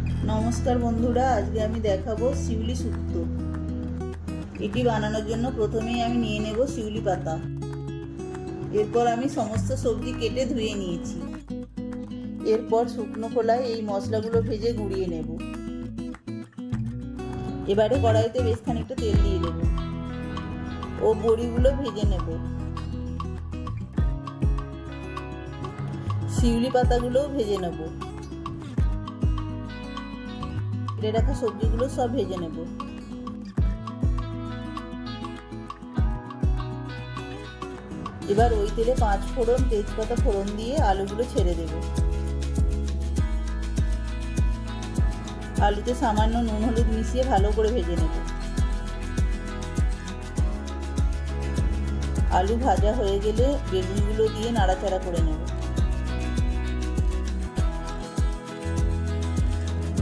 নমস্কার বন্ধুরা, আজকে আমি দেখাবো শিউলি শুক্তো। এটি বানানোর জন্য প্রথমেই আমি নিয়ে নেব শিউলি পাতা। এরপর আমি সমস্ত সবজি কেটে ধুয়ে নিয়েছি। এরপর শুকনো খোলায় এই মশলাগুলো ভেজে গুঁড়িয়ে নেব। এবারে কড়াইতে বেশ খানিকটা তেল দিয়ে দেব ও বড়িগুলো ভেজে নেব। শিউলি পাতাগুলোও ভেজে নেব। কেটে রাখা সবজিগুলো সব ভেজে নেব। এবার ওই তেলে 5 ফোড়ন, তেজপাতা ফোড়ন দিয়ে আলুগুলো ছেড়ে দেব। আলুতে সামান্য নুন হলুদ মিশিয়ে ভালো করে ভেজে নেব। আলু ভাজা হয়ে গেলে বেগুনগুলো দিয়ে নাড়াচাড়া করে নেব।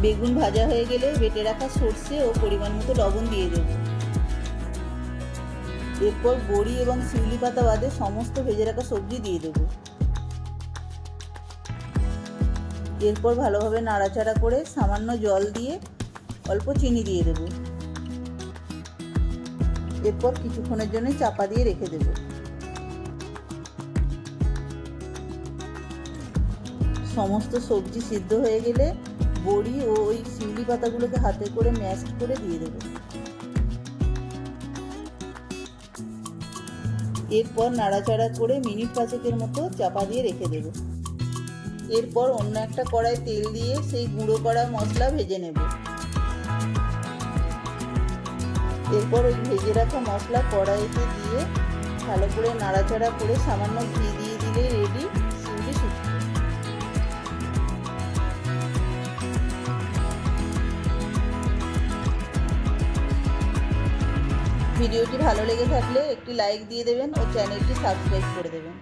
বেগুন ভাজা হয়ে গেলে বেটে রাখা সর্ষে ও পরিমাণ মতো লবণ দিয়ে দেব। এরপর বড়ি এবং শিউলি পাতা বাদে সমস্ত ভেজে রাখা সবজি দিয়ে দেব। এরপর ভালোভাবে নাড়াচাড়া করে সামান্য জল দিয়ে অল্প চিনি দিয়ে দেব। এরপর কিছুক্ষণের জন্য চাপা দিয়ে রেখে দেব। সমস্ত সবজি সিদ্ধ হয়ে গেলে বড়ি ও ওই শিউলি পাতাগুলোকে হাতে করে ম্যাশ করে দিয়ে দেব। এরপর নাড়াচাড়া করে মিনিট 5 মতো চাপা দিয়ে রেখে দেব। এরপর অন্য একটা কড়াই তেল দিয়ে সেই গুঁড়ো করা মশলা ভেজে নেব। এরপর ওই ভেজে রাখা মশলা কড়াইতে দিয়ে ভালো করে নাড়াচাড়া করে সামান্য ঘি দিয়ে দিলে রেডি শিউলি শুক্তো। ভিডিওটি ভালো লেগে থাকলে একটি লাইক দিয়ে দেবেন ও চ্যানেলটি সাবস্ক্রাইব করে দেবেন।